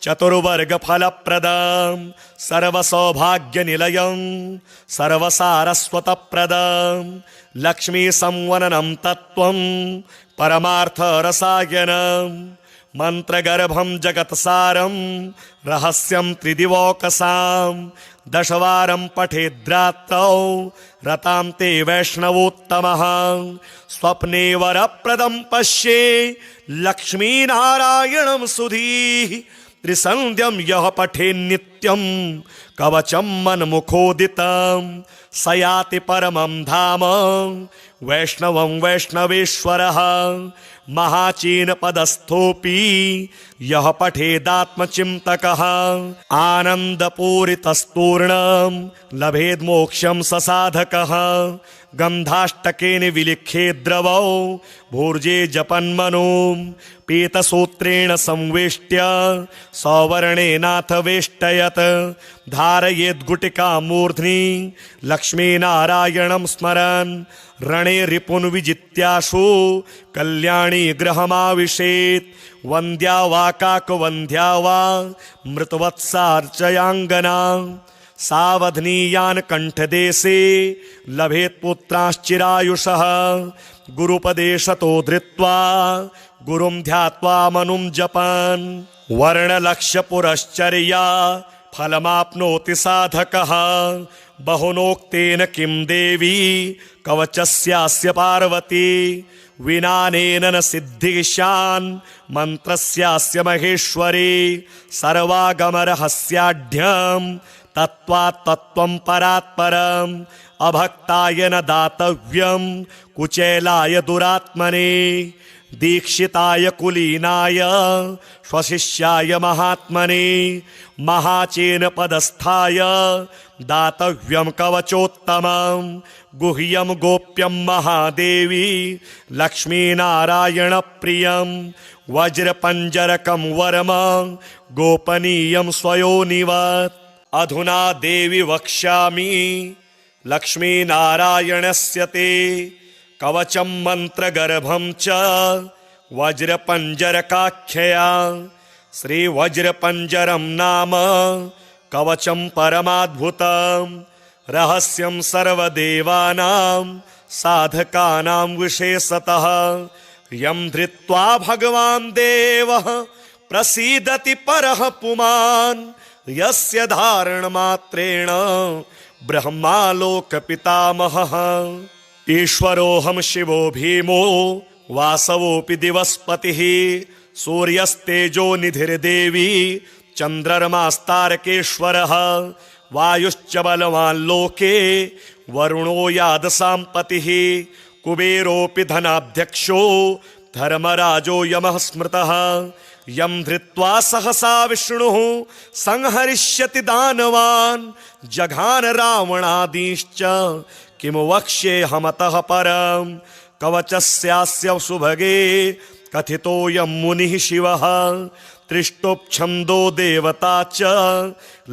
चतुर्वर्गफलप्रदं सर्वसौभाग्यनिलयं सर्वसारस्वतप्रदं लक्ष्मीसंवननं तत्त्वं परमार्थरसायनं मन्त्रगर्भं जगत्सारं रहस्यं त्रिदिवौकसां दशवारं पठेद्रात्रौ रतां ते वैष्णवोत्तमः स्वप्ने वरप्रदं पश्ये लक्ष्मीनारायणं सुधीः त्रिसन्ध्यं यः पठेन्नित्यं कवचं मन्मुखोदितं स याति परमं धाम वैष्णवं वैष्णवेश्वरः महाचीनपदस्थोऽपि यः पठेदात्मचिन्तकः आनन्दपूरितस्तूर्णं लभेद्मोक्षं स साधकः गन्धाष्टकेन विलिख्येद्रवौ भूर्जे जपन्मनो पीतसूत्रेण संवेष्ट्य सौवर्णेनाथ वेष्टयत् धारयेद्गुटिका मूर्ध्नि लक्ष्मीनारायणं स्मरन् रणे रिपुन् विजित्याशु कल्याणी गृहमाविशेत् वन्द्या वा काकवन्द्या वा मृतवत्सार्चयाङ्गना सावधनीयान् कण्ठदेशे लभेत् पुत्राश्चिरायुषः गुरुपदेशतो धृत्वा गुरुं ध्यात्वा मनुं जपन् वर्णलक्ष्यपुरश्चर्या फलमाप्नोति साधकः बहुनोक्तेन किं देवी कवचस्यास्य पार्वती विनानेन न सिद्धिशान् मन्त्रस्यास्य महेश्वरी सर्वागमरहस्याढ्यं तत्त्वात् तत्त्वं परात्परम् अभक्ताय न दातव्यं कुचेलाय दुरात्मने दीक्षिताय कुलीनाय स्वशिष्याय महात्मने महाचेन पदस्थाय दातव्यं कवचोत्तमं गुह्यं गोप्यं महादेवी लक्ष्मीनारायणप्रियं वज्रपञ्जरकं वरम गोपनीयं स्वयोनिवत् अधुना देवी वक्ष्यामि लक्ष्मीनारायणस्य ते कवचं मन्त्रगर्भं च वज्रपञ्जरकाख्यया श्रीवज्रपञ्जरं नाम कवचं परमाद्भुतं रहस्यं सर्वदेवानां साधकानां विशेषतः यं धृत्वा भगवान् देवः प्रसीदति परः पुमान् यस्य धारणमात्रेण ब्रह्मालोकपितामहः ईश्वरोऽहं शिवो भीमो वासवोऽपि दिवस्पतिः सूर्यस्तेजो निधिर्देवी चन्द्रमास्तारकेश्वरः वायुश्च बलवान् लोके वरुणो यादसाम्पतिः कुबेरोऽपि धनाध्यक्षो धर्मराजो यमः स्मृतः यं धृत्वा सहसा विष्णुः संहरिष्यति दानवान् जघान रावणादीश्च किमु वक्ष्येऽहमतः परं कवचस्यास्य सुभगे कथितोऽयं मुनिः शिवः त्रिष्टुप्छन्दो देवता च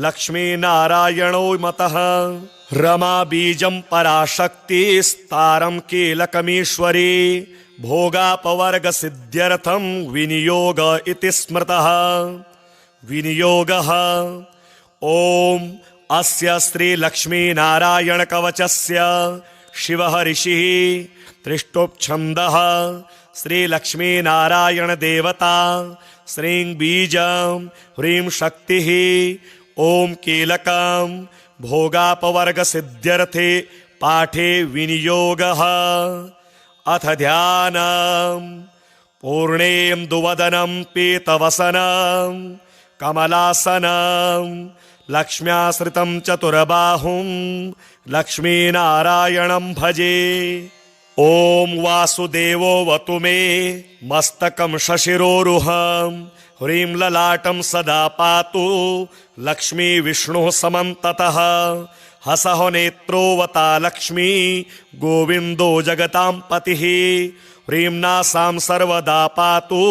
लक्ष्मीनारायणो मतः रमा बीजं पराशक्तिस्तारं कीलकमीश्वरी भोगापवर्गसिद्ध्यर्थं विनियोग इति स्मृतः विनियोगः ॐ अस्य श्रीलक्ष्मीनारायणकवचस्य शिवः ऋषिः त्रिष्टुप्छन्दः श्रीलक्ष्मीनारायणदेवता श्रीं बीजं ह्रीं शक्तिः ॐ कीलकं भोगापवर्गसिद्ध्यर्थे पाठे विनियोगः अथ ध्यानम् पूर्णेन्दुवदनं पीतवसनं कमलासनं लक्ष्म्याश्रितं चतुर्बाहुं लक्ष्मीनारायणं भजे ॐ वासुदेवोऽवतु मे मस्तकं शशिरोरुहं ह्रीं ललाटं सदा पातु लक्ष्मी विष्णुः समन्ततः हसः नेत्रोऽवता लक्ष्मी गोविन्दो जगतां पतिः ह्रीं नासां सर्वदा पातु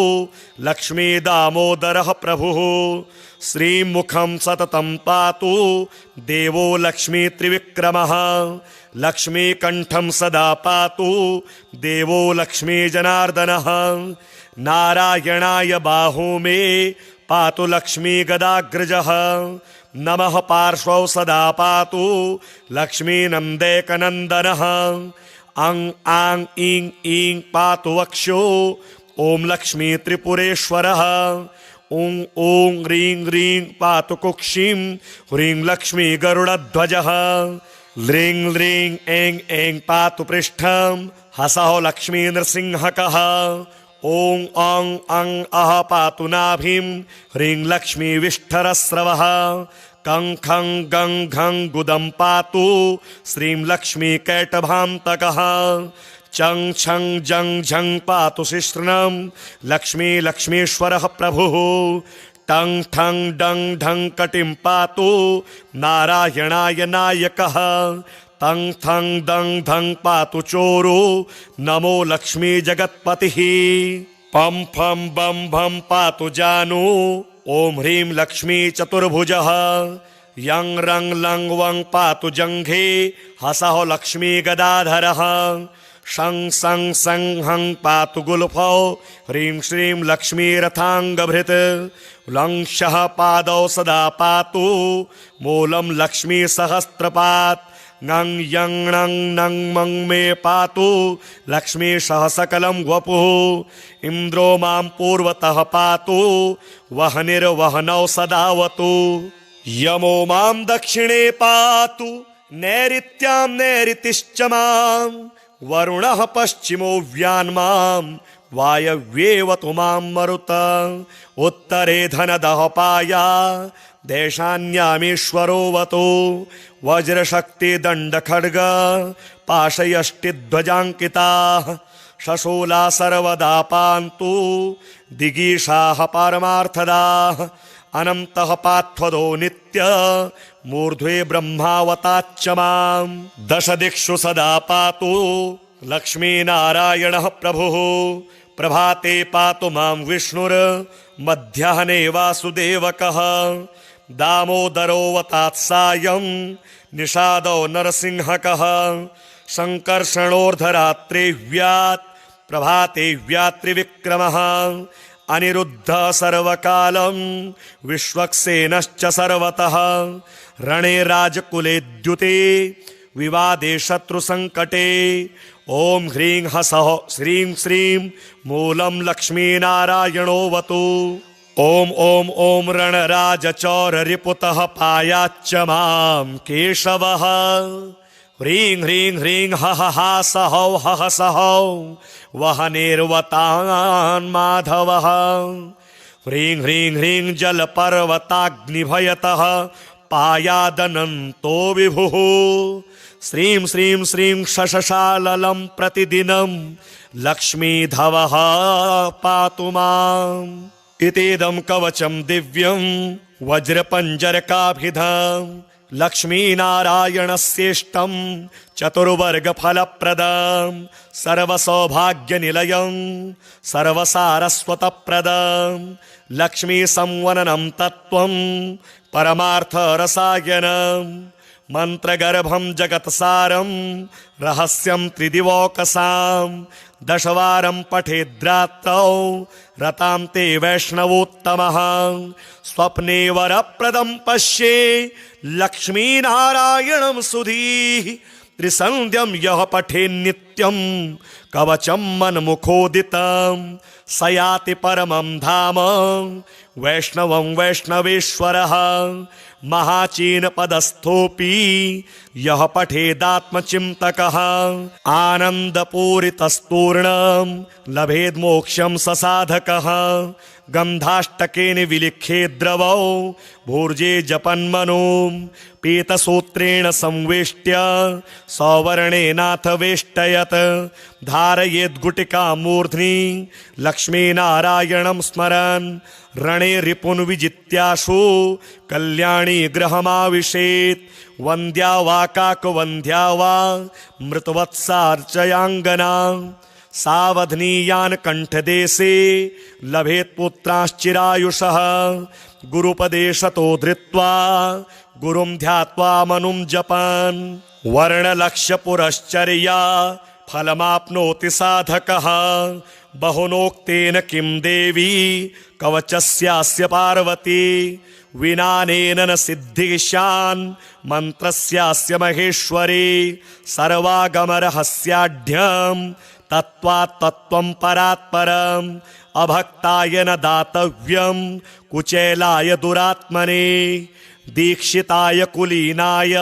लक्ष्मी दामोदरः प्रभुः श्रीमुखं सततं पातु देवो लक्ष्मी त्रिविक्रमः लक्ष्मीकण्ठं सदा पातु देवो लक्ष्मी जनार्दनः नारायणाय बाहू मे पातु लक्ष्मी गदाग्रजः नमः पार्श्वौ सदा पातु लक्ष्मी नन्देकनन्दनः अं आं ईं ईं पातु वक्षो ॐ लक्ष्मी त्रिपुरेश्वरः ॐ ॐ ह्रीं ह्रीं पातु कुक्षिं ह्रीं लक्ष्मी गरुडध्वजः ह्रीं ह्रीं ऐं ऐं पातु पृष्ठं हसः लक्ष्मी नृसिंहकः ॐ अं अं अः पातु नाभिं ह्रीं लक्ष्मी विष्ठरस्रवः कं खं गं घं गुदं पातु श्रीं लक्ष्मी कैटभान्तकः चं छं जं झं पातु शिश्नं लक्ष्मी लक्ष्मीश्वरः प्रभुः टं ठं डं ढं कटिं पातु नारायणाय नायकः तं थं दं धं पातु चोरो नमो लक्ष्मी जगत्पतिः पं फं बं भं पातु जानु ॐ ह्रीं लक्ष्मी चतुर्भुजः यं रं लं वं पातु जङ्घे हसः लक्ष्मी गदाधरः शं सं सं हं पातु गुल्फौ ह्रीं श्रीं लक्ष्मी रथाङ्गभृत् लं शः पादौ सदा पातु मूलं लक्ष्मी सहस्रपात् ङं यं णं नं मं मे पातु लक्ष्मी सह सकलं वपुः इन्द्रो मां पूर्वतः पातु वह्निर्वह्नौ सदावतु यमो मां दक्षिणे पातु नैऋत्यां नैऋतिश्च मां वरुणः पश्चिमो व्यान्मां वायव्येवतु मां मरुत उत्तरे धनदः पाया देशान्यामीश्वरोऽवतु वज्रशक्तिदण्डखड्ग पाशयष्टिध्वजाङ्किताः शशूला सर्वदा पान्तु दिगीषाः पारमार्थदाः अनन्तः पार्थदो नित्य मूर्ध्वे ब्रह्मावताच्च मां दश दिक्षु सदा पातु लक्ष्मीनारायणः प्रभुः प्रभाते पातु मां विष्णुर्मध्याह्ने वासुदेवकः दामोदरोऽवतात्सायं निषादो नरसिंहकः सङ्कर्षणोर्धरात्रे व्यात् प्रभाते व्यात्रिविक्रमः अनिरुद्धः सर्वकालं विश्वक्सेनश्च सर्वतः रणे राजकुले द्युते विवादे शत्रुसङ्कटे ॐ ह्रीं हसः श्रीं श्रीं मूलं लक्ष्मीनारायणोऽवतु ॐ ॐ ॐ रणराजचौररिपुतः पायाच्च मां केशवः ह्रीं ह्रीं ह्रीं हः हासहौ हहसहौ वहनेर्वतान् माधवः ह्रीं ह्रीं ह्रीं जलपर्वताग्निभयतः पायादनन्तो विभुः श्रीं श्रीं श्रीं शशशाललं प्रतिदिनं लक्ष्मीधवः पातु माम् इतीदं कवचं दिव्यं वज्रपञ्जरकाभिधं लक्ष्मीनारायणस्येष्टं च चतुर्वर्गफलप्रदं सर्वसौभाग्यनिलयं सर्वसारस्वतप्रदं लक्ष्मीसंवननं तत्त्वं परमार्थरसायनं मन्त्रगर्भं जगत्सारं रहस्यं त्रिदिवौकसां दशवारं पठेद्रात्रौ रतां ते वैष्णवोत्तमः स्वप्ने वरप्रदं पश्ये लक्ष्मीनारायणं सुधीः त्रिसन्ध्यं यः पठेन्नित्यं कवचं मन्मुखोदितं स याति परमं धाम वैष्णवं वैष्णवेश्वरः महाचीनपदस्थोऽपि यः पठेदात्मचिन्तकः आनन्दपूरितस्तूर्णं लभेद्मोक्षं स साधकः गन्धाष्टकेन विलिख्ये द्रवौ भूर्जे जपन्मनो पीतसूत्रेण संवेष्ट्य सौवर्णेनाथ वेष्टयत् धारयेद्गुटिका मूर्ध्नि लक्ष्मीनारायणं स्मरन् रणे रिपुन् विजित्याशु कल्याणी गृहमाविशेत् वन्द्या वा काकवन्द्या वा मृतवत्सार्चयाङ्गना सावधनीयान् कण्ठदेशे लभेत् पुत्राश्चिरायुषः गुरुपदेशतो धृत्वा गुरुं ध्यात्वा मनुं जपन् वर्णलक्ष्यपुरश्चर्या फलमाप्नोति साधकः बहुनोक्तेन किं देवी कवचस्यास्य पार्वती विनानेन न सिद्धिशान् मन्त्रस्यास्य महेश्वरी सर्वागमरहस्याढ्यं तत्त्वात् तत्त्वं परात्परम् अभक्ताय न दातव्यं कुचेलाय दुरात्मने दीक्षिताय कुलीनाय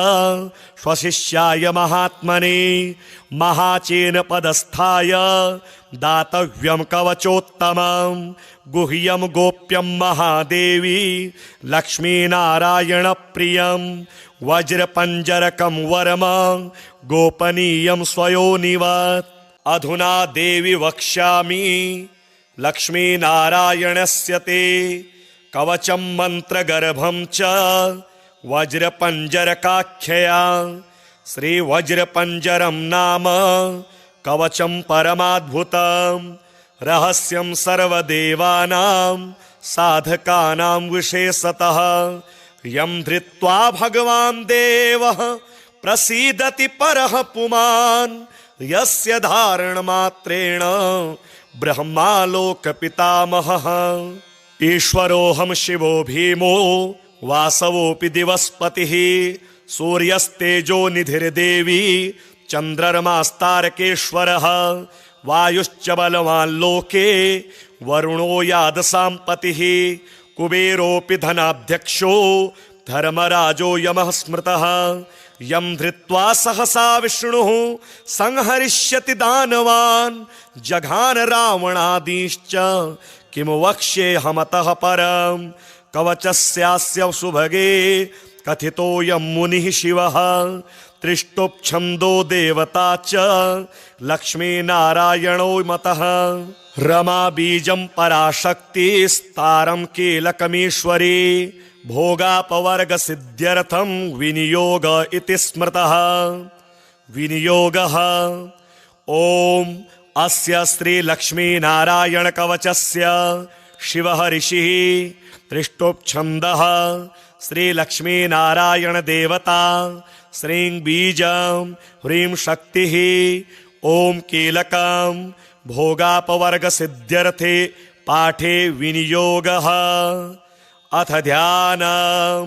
स्वशिष्याय महात्मने महाचेन पदस्थाय दातव्यं कवचोत्तमं गुह्यं गोप्यं महादेवी लक्ष्मीनारायणप्रियं वज्रपञ्जरकं वरम गोपनीयं स्वयोनिवत् अधुना देवी वक्ष्यामि लक्ष्मीनारायणस्य ते कवचं मन्त्रगर्भं च वज्रपञ्जरकाख्यया श्रीवज्रपञ्जरं नाम कवचं परमाद्भुतं रहस्यं सर्वदेवानां साधकानां विशेषतः यं धृत्वा भगवान् देवः प्रसीदति परः पुमान् यस्य धारणमात्रेण ब्रह्मालोकपितामहः ईश्वरोऽहं शिवो भीमो वासवोऽपि दिवस्पतिः सूर्यस्तेजो निधिर्देवी चन्द्रमास्तारकेश्वरः वायुश्च बलवान् लोके वरुणो यादसाम्पतिः कुबेरोऽपि धनाध्यक्षो धर्मराजो यमः स्मृतः यं धृत्वा सहसा विष्णुः संहरिष्यति दानवान् जघान रावणादीश्च किं वक्ष्येऽहमतः परं कवचस्यास्य सुभगे कथितोऽयं मुनिः शिवः त्रिष्टुप्छन्दो देवता च लक्ष्मीनारायणो मतः रमा बीजं पराशक्तिस्तारं कीलकमीश्वरी भोगापवर्गसिद्ध्यर्थं विनियोग इति स्मृतः विनियोगः ॐ अस्य श्रीलक्ष्मीनारायणकवचस्य शिवः ऋषिः त्रिष्टुप्छन्दः श्रीलक्ष्मीनारायणदेवता श्रीं बीजं ह्रीं शक्तिः ॐ कीलकं भोगापवर्गसिद्ध्यर्थे पाठे विनियोगः अथ ध्यानं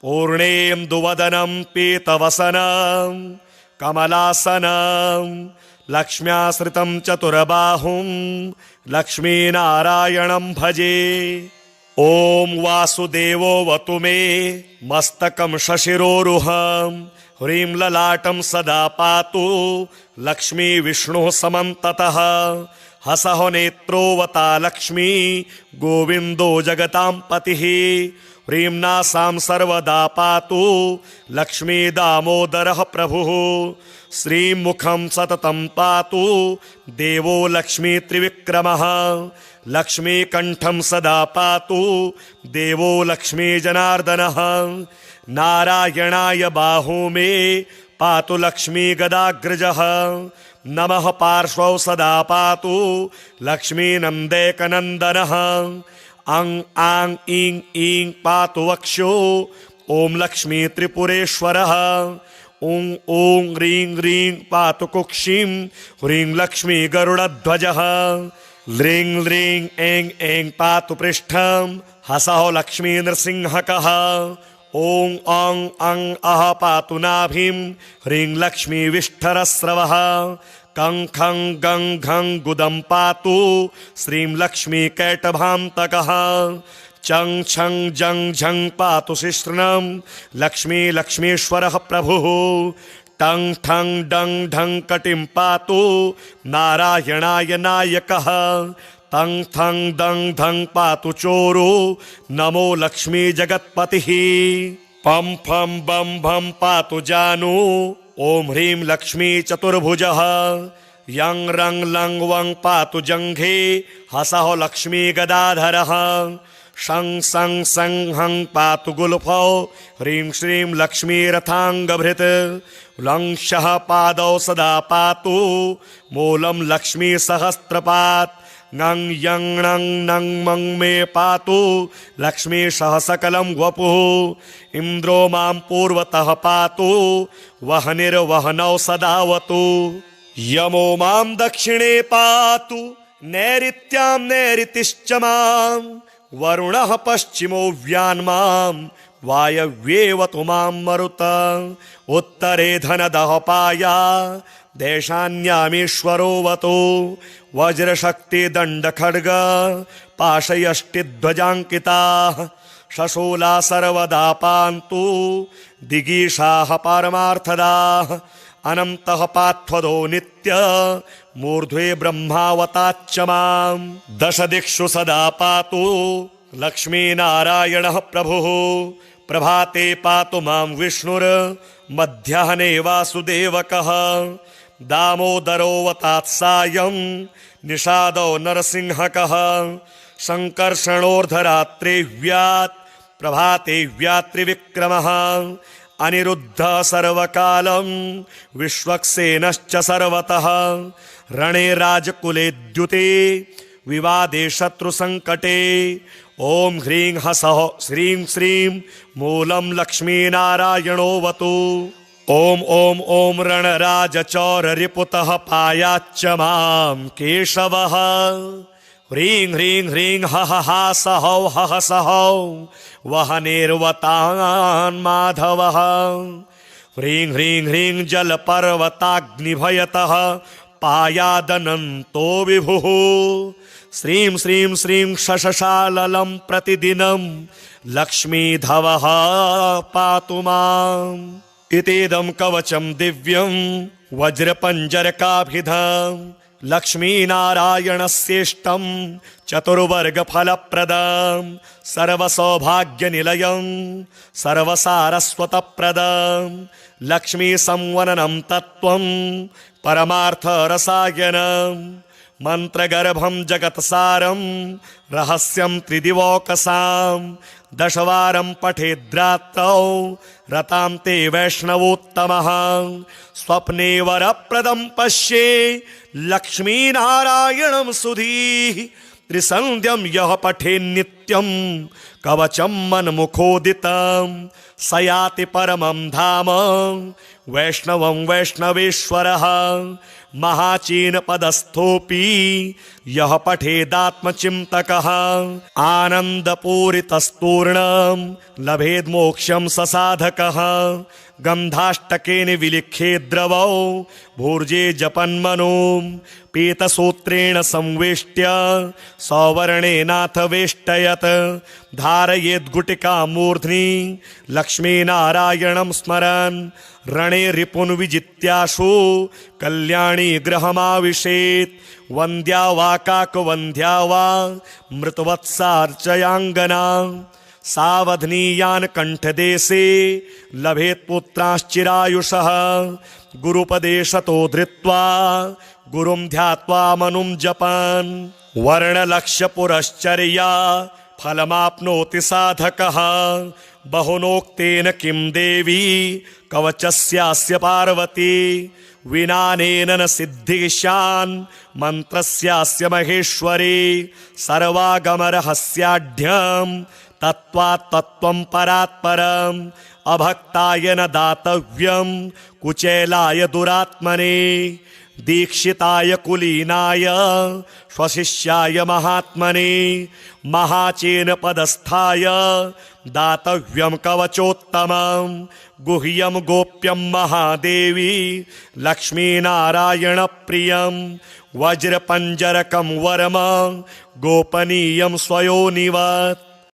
पूर्णेन्दुवदनं पीतवसनं कमलासनं लक्ष्म्याश्रितं चतुर्बाहुं लक्ष्मीनारायणं भजे ॐ वासुदेवोऽवतु मे मस्तकं शशिरोरुहं ह्रीं ललाटं सदा पातु लक्ष्मी विष्णुः समन्ततः हसः नेत्रोऽवता लक्ष्मी गोविन्दो जगतां पतिः ह्रीं नासां सर्वदा पातु लक्ष्मी दामोदरः प्रभुः श्रीमुखं सततं पातु देवो लक्ष्मी त्रिविक्रमः लक्ष्मीकण्ठं सदा पातु देवो लक्ष्मी जनार्दनः नारायणाय बाहू मे पातु लक्ष्मी गदाग्रजः नमः पार्श्वौ सदा पातु लक्ष्मी नन्देकनन्दनः अं आं ईं ईं पातु वक्षो ॐ लक्ष्मी त्रिपुरेश्वरः ॐ ॐ ह्रीं ह्रीं पातु कुक्षिं ह्रीं लक्ष्मी गरुडध्वजः ह्रीं ह्रीं ऐं ऐं पातु पृष्ठं हसौ लक्ष्मी नृसिंहकः ॐ अं अं अः पातु नाभिं ह्रीं लक्ष्मी विष्ठरस्रवः कं खं गं घं गुदं पातु श्रीं लक्ष्मी कैटभान्तकः चं छं जं झं पातु शिश्नं लक्ष्मी लक्ष्मीश्वरः प्रभुः टं ठं डं ढं कटिं पातु नारायणाय नायकः तं थं दं धं पातु चोरो नमो लक्ष्मी जगत्पतिः पं फं बं भं पातु जानु ॐ ह्रीं लक्ष्मी चतुर्भुजः यं रं लं वं पातु जङ्घे हसः लक्ष्मी गदाधरः शं सं सं हं पातु गुल्फौ ह्रीं श्रीं लक्ष्मी रथाङ्गभृत् लं शः पादौ सदा पातु मूलं लक्ष्मी सहस्रपात् ङं यं णं नं मं मे पातु लक्ष्मी सह सकलं वपुः इन्द्रो मां पूर्वतः पातु वह्निर्वह्नौ सदावतु यमो मां दक्षिणे पातु नैऋत्यां नैऋतिश्च मां वरुणः पश्चिमो व्यान्मां वायव्येवतु मां मरुत उत्तरे धनदः पाया देशान्यामीश्वरोऽवतु वज्रशक्तिदण्डखड्ग पाशयष्टिध्वजाङ्किताः शशूला सर्वदा पान्तु दिगीषाः पारमार्थदाः अनन्तः पार्थदो नित्य मूर्ध्वे ब्रह्मावताच्च मां दश दिक्षु सदा पातु लक्ष्मीनारायणः प्रभुः प्रभाते पातु मां विष्णुर्मध्याह्ने वासुदेवकः दामोदरोऽवतात्सायं निषादो नरसिंहकः सङ्कर्षणोर्धरात्रे व्यात् प्रभाते व्यात्रिविक्रमः अनिरुद्धः सर्वकालं विश्वक्सेनश्च सर्वतः रणे राजकुले द्युते विवादे शत्रुसङ्कटे ॐ ह्रीं हसः श्रीं श्रीं मूलं लक्ष्मीनारायणोऽवतु ॐ ॐ ॐ रणराजचौररिपुतः पायाच्च मां केशवः ह्रीं ह्रीं ह्रीं हः हासहौ हहसहौ वह्निर्वतान् माधवः ह्रीं ह्रीं ह्रीं जलपर्वताग्निभयतः पायादनन्तो विभुः श्रीं श्रीं श्रीं शशशाललं प्रतिदिनं लक्ष्मीधवः पातु माम् इतीदं कवचं दिव्यं वज्रपञ्जरकाभिधं लक्ष्मीनारायणस्येष्टं चतुर्वर्गफलप्रदं सर्वसौभाग्यनिलयं सर्वसारस्वतप्रदं लक्ष्मीसंवननं तत्त्वं परमार्थरसायनं मन्त्रगर्भं जगत्सारं रहस्यं त्रिदिवौकसां दशवारं पठेद्रात्रौ रतां ते वैष्णवोत्तमः स्वप्ने वरप्रदं पश्ये लक्ष्मीनारायणं सुधीः त्रिसन्ध्यं यः पठेन्नित्यं कवचं मन्मुखोदितं स याति परमं धाम वैष्णवं वैष्णवेश्वरः महाचीनपदस्थोऽपि यः पठेदात्मचिन्तकः आनन्दपूरितस्तूर्णं लभेद्मोक्षं ससाधकः गन्धाष्टकेन विलिख्ये द्रवौ भूर्जे जपन्मनो पीतसूत्रेण संवेष्ट्य सौवर्णेनाथ वेष्टयत् धारयेद्गुटिका मूर्ध्नि लक्ष्मीनारायणं स्मरन् रणे रिपुन् विजित्याशु कल्याणी गृहमाविशेत् वन्द्या वा काकवन्द्या वा मृतवत्सार्चयाङ्गना सावधनीयान् कण्ठदेशे लभेत् पुत्राश्चिरायुषः गुरुपदेशतो धृत्वा गुरुं ध्यात्वा मनुं जपन् वर्णलक्ष्यपुरश्चर्या फलमाप्नोति साधकः। बहुनोक्तेन किं देवी कवचस्यास्य पार्वती, विनानेन न सिद्धिशान् मन्त्रस्यास्य महेश्वरी। सर्वागमरहस्याढ्यं तत्त्वात् तत्त्वं परात्परम्, अभक्ताय न दातव्यं कुचेलाय दुरात्मने। दीक्षिताय कुलीनाय स्वशिष्याय महात्मने, महाचेन पदस्थाय दातव्यं कवचोत्तमं। गुह्यं गोप्यं महादेवी लक्ष्मीनारायणप्रियं, वज्रपञ्जरकं वरम गोपनीयं स्वयोनिवत्।